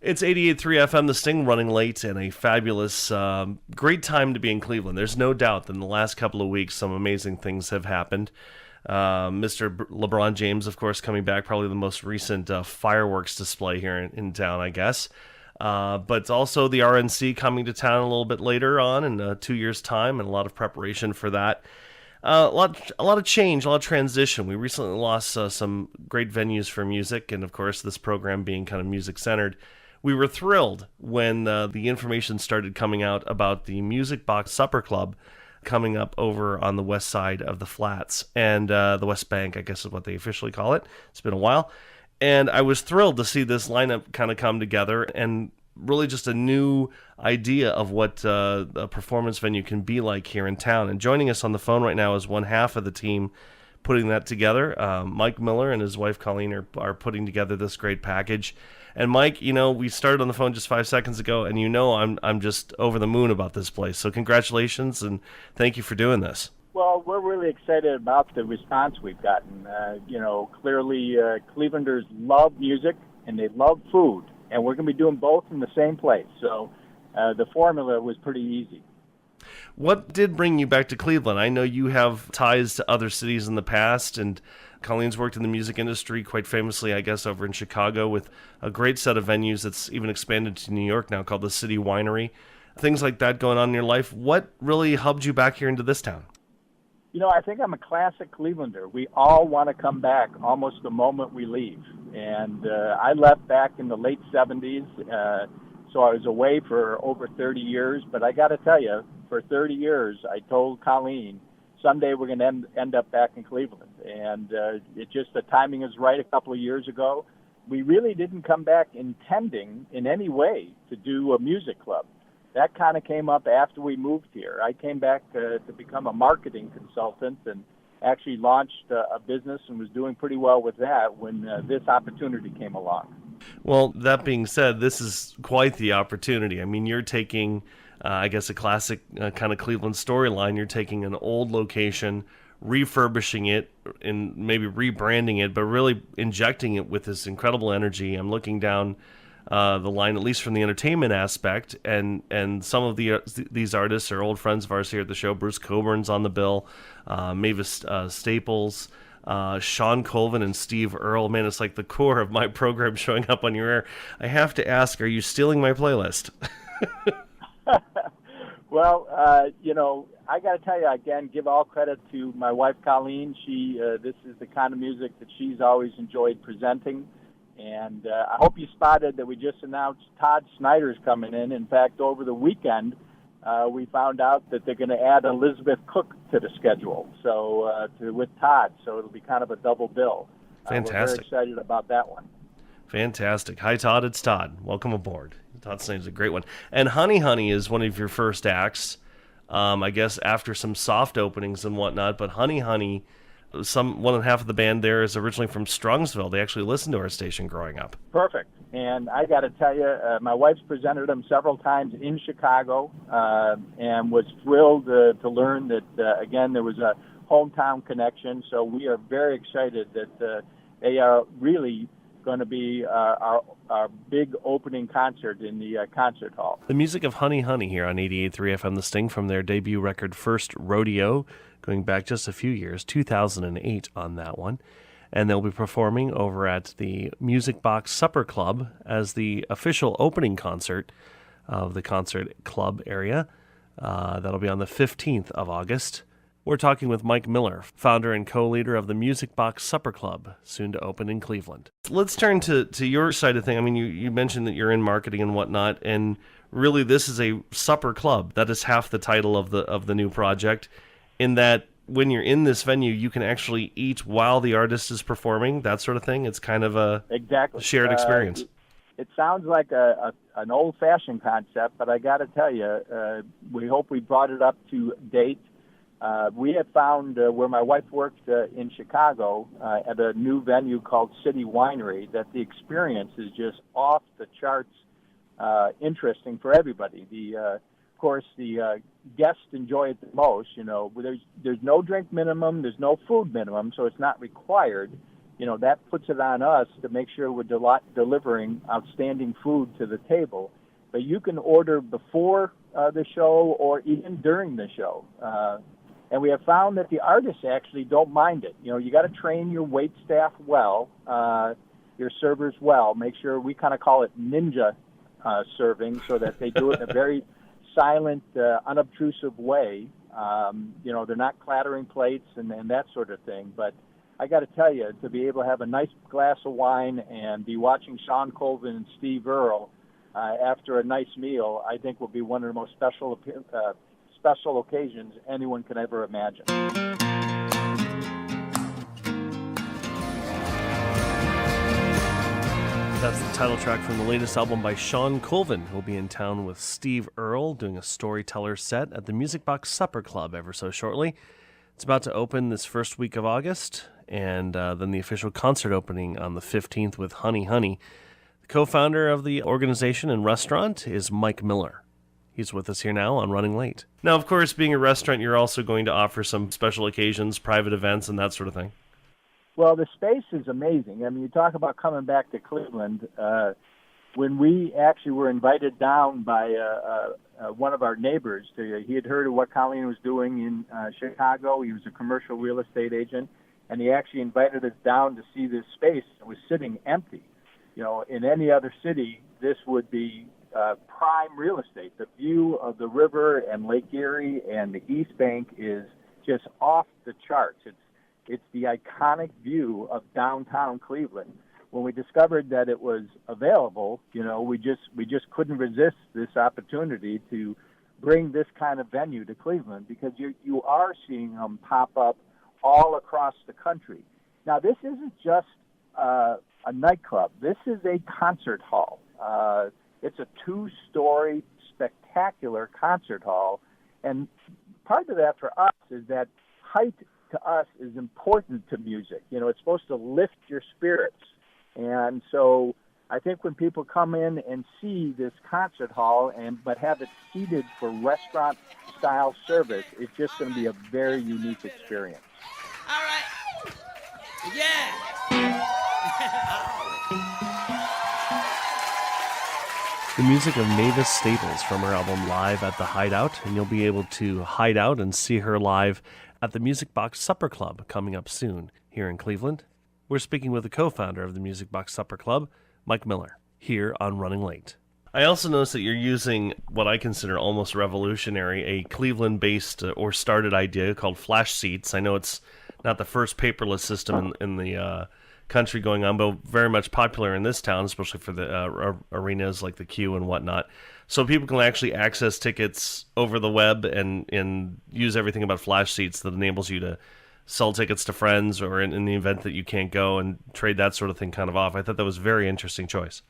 It's 88.3 FM, The Sting, running late, and a fabulous, great time to be in Cleveland. There's no doubt that in the last couple of weeks, some amazing things have happened. Mr. LeBron James, of course, coming back, probably the most recent fireworks display here in town, I guess. But also the RNC coming to town a little bit later on in 2 years' time, and a lot of preparation for that. A lot of change, a lot of transition. We recently lost some great venues for music, and of course, this program being kind of music-centered. We were thrilled when the information started coming out about the Music Box Supper Club coming up over on the west side of the Flats, and the West Bank, I guess is what they officially call it. It's been a while. And I was thrilled to see this lineup kind of come together, and really just a new idea of what a performance venue can be like here in town. And joining us on the phone right now is one half of the team putting that together. Mike Miller and his wife Colleen are putting together this great package. And Mike, we started on the phone just 5 seconds ago, and I'm just over the moon about this place. So congratulations, and thank you for doing this. Well, we're really excited about the response we've gotten. Clearly, Clevelanders love music and they love food, and we're going to be doing both in the same place. So the formula was pretty easy. What did bring you back to Cleveland? I know you have ties to other cities in the past, and Colleen's worked in the music industry quite famously, I guess, over in Chicago with a great set of venues that's even expanded to New York now called the City Winery. Things like that going on in your life. What really hubbed you back here into this town? I think I'm a classic Clevelander. We all want to come back almost the moment we leave. And I left back in the late 70s, so I was away for over 30 years. But I got to tell you, for 30 years, I told Colleen, someday we're going to end up back in Cleveland. And the timing is right a couple of years ago. We really didn't come back intending in any way to do a music club. That kind of came up after we moved here. I came back to become a marketing consultant and actually launched a business and was doing pretty well with that when this opportunity came along. Well, that being said, this is quite the opportunity. I mean, you're taking, I guess, a classic kind of Cleveland storyline. You're taking an old location, refurbishing it, and maybe rebranding it, but really injecting it with this incredible energy. I'm looking down the line, at least from the entertainment aspect, and some of these artists are old friends of ours here at the show. Bruce Coburn's on the bill, Mavis Staples, Sean Colvin, and Steve Earle. Man, it's like the core of my program showing up on your air. I have to ask, are you stealing my playlist? Well, I got to tell you, again, give all credit to my wife, Colleen. This is the kind of music that she's always enjoyed presenting. And I hope you spotted that we just announced Todd Snyder's coming in. In fact, over the weekend, we found out that they're going to add Elizabeth Cook to the schedule with Todd. So it'll be kind of a double bill. Fantastic. We're very excited about that one. Fantastic. Hi, Todd. It's Todd. Welcome aboard. Todd Snyder's a great one. And Honey Honey is one of your first acts, I guess, after some soft openings and whatnot. But Honey Honey, one and a half of the band there is originally from Strongsville. They actually listened to our station growing up. Perfect. And I got to tell you, my wife's presented them several times in Chicago and was thrilled to learn that, again, there was a hometown connection. So we are very excited that they are really going to be our big opening concert in the concert hall. The music of Honey Honey here on 88.3 FM The Sting from their debut record First Rodeo, going back just a few years, 2008 on that one. And they'll be performing over at the Music Box Supper Club as the official opening concert of the concert club area. That'll be on the 15th of August. We're talking with Mike Miller, founder and co-leader of the Music Box Supper Club, soon to open in Cleveland. Let's turn to your side of things. I mean, you mentioned that you're in marketing and whatnot, and really this is a supper club. That is half the title of the new project, in that when you're in this venue, you can actually eat while the artist is performing, that sort of thing. It's kind of a shared experience. It sounds like an old-fashioned concept, but I got to tell you, we hope we brought it up to date. We have found where my wife worked in Chicago at a new venue called City Winery that the experience is just off the charts interesting for everybody. Of course, the guests enjoy it the most. There's no drink minimum, there's no food minimum, so it's not required. that puts it on us to make sure we're delivering outstanding food to the table. But you can order before the show or even during the show. And we have found that the artists actually don't mind it. You got to train your wait staff well, your servers well. Make sure, we kind of call it ninja serving, so that they do it in a very silent, unobtrusive way. They're not clattering plates and that sort of thing. But I got to tell you, to be able to have a nice glass of wine and be watching Sean Colvin and Steve Earle after a nice meal, I think will be one of the most special occasions anyone can ever imagine. That's the title track from the latest album by Sean Colvin, who'll be in town with Steve Earle doing a storyteller set at the Music Box Supper Club ever so shortly. It's about to open this first week of August, and then the official concert opening on the 15th with Honey Honey. The co-founder of the organization and restaurant is Mike Miller. He's with us here now on Running Late. Now, of course, being a restaurant, you're also going to offer some special occasions, private events, and that sort of thing. Well, the space is amazing. I mean, you talk about coming back to Cleveland. When we actually were invited down by one of our neighbors, he had heard of what Colleen was doing in Chicago. He was a commercial real estate agent, and he actually invited us down to see this space. It was sitting empty. In any other city, this would be prime real estate. The view of the river and Lake Erie and the East Bank is just off the charts. It's the iconic view of downtown Cleveland. When we discovered that it was available, we just couldn't resist this opportunity to bring this kind of venue to Cleveland, because you are seeing them pop up all across the country. Now, this isn't just a nightclub. This is a concert hall. It's a 2-story spectacular concert hall, and part of that for us is that height to us is important to music. It's supposed to lift your spirits. And so I think when people come in and see this concert hall but have it seated for restaurant-style service, it's just going to be a very unique experience. All right. Yeah. The music of Mavis Staples from her album Live at the Hideout, and you'll be able to hide out and see her live at the Music Box Supper Club coming up soon here in Cleveland. We're speaking with the co-founder of the Music Box Supper Club, Mike Miller, here on Running Late. I also noticed that you're using what I consider almost revolutionary, a Cleveland-based or started idea called Flash Seats. I know it's not the first paperless system in the country going on, but very much popular in this town, especially for the arenas like the Q and whatnot. So people can actually access tickets over the web and use everything about Flash Seats that enables you to sell tickets to friends or in the event that you can't go and trade that sort of thing kind of off. I thought that was a very interesting choice.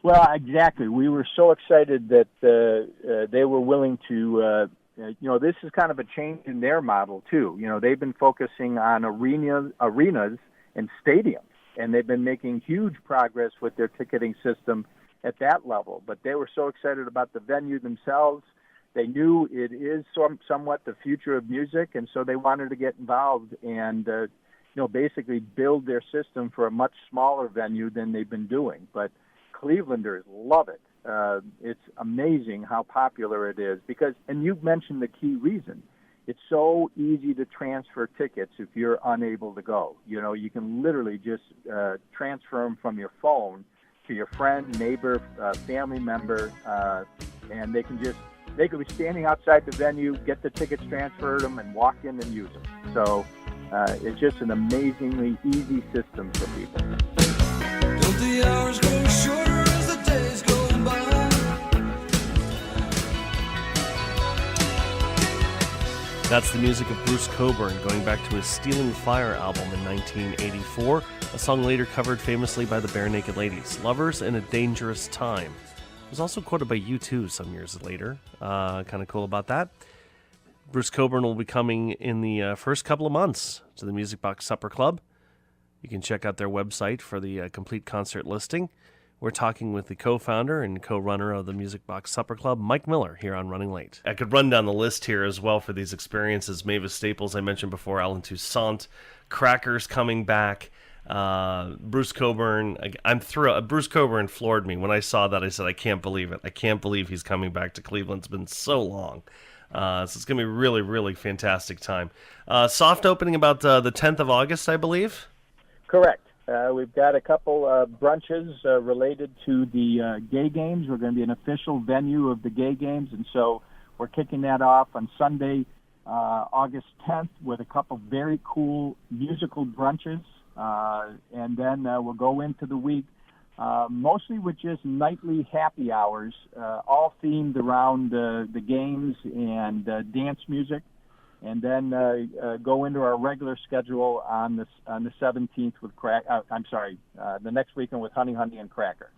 Well, exactly. We were so excited that they were willing to, this is kind of a change in their model too. They've been focusing on arenas and stadiums, and they've been making huge progress with their ticketing system at that level. But they were so excited about the venue themselves. They knew it is somewhat the future of music, and so they wanted to get involved and, basically build their system for a much smaller venue than they've been doing. But Clevelanders love it. It's amazing how popular it is because, and you've mentioned the key reason, it's so easy to transfer tickets if you're unable to go. You can literally just transfer them from your phone to your friend, neighbor, family member, and they could be standing outside the venue, get the tickets transferred them, and walk in and use them. So it's just an amazingly easy system for people. Don't the hours grow shorter as the days go by? That's the music of Bruce Cockburn, going back to his Stealing Fire album in 1984, a song later covered famously by the Bare Naked Ladies, Lovers in a Dangerous Time. It was also quoted by U2 some years later. Kind of cool about that. Bruce Cockburn will be coming in the first couple of months to the Music Box Supper Club. You can check out their website for the complete concert listing. We're talking with the co-founder and co-runner of the Music Box Supper Club, Mike Miller, here on Running Late. I could run down the list here as well for these experiences. Mavis Staples, I mentioned before, Alan Toussaint, Crackers coming back. Bruce Coburn, I'm thrilled. Bruce Coburn floored me when I saw that. I said, I can't believe it. I can't believe he's coming back to Cleveland. It's been so long. So it's going to be really, really fantastic time. Soft opening about the 10th of August, I believe. Correct. We've got a couple brunches related to the gay games. We're going to be an official venue of the gay games, and so we're kicking that off on Sunday, August 10th, with a couple very cool musical brunches, and then we'll go into the week mostly with just nightly happy hours, all themed around the games and dance music. And then go into our regular schedule on the 17th with the next weekend with Honey and Cracker.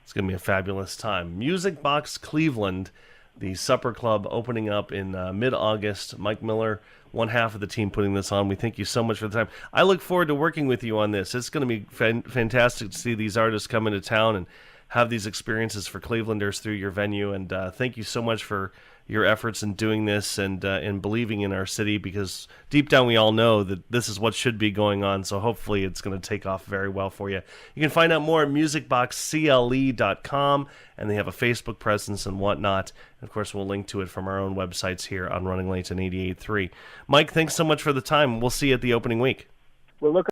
It's going to be a fabulous time. Music Box Cleveland, the supper club opening up in mid-August. Mike Miller, one half of the team putting this on. We thank you so much for the time. I look forward to working with you on this. It's going to be fantastic to see these artists come into town and have these experiences for Clevelanders through your venue. And thank you so much for your efforts in doing this and believing in our city, because deep down we all know that this is what should be going on. So hopefully it's going to take off very well for you. You can find out more at musicboxcle.com, and they have a Facebook presence and whatnot. And of course, we'll link to it from our own websites here on Running Late and 88.3. Mike, thanks so much for the time. We'll see you at the opening week. We'll look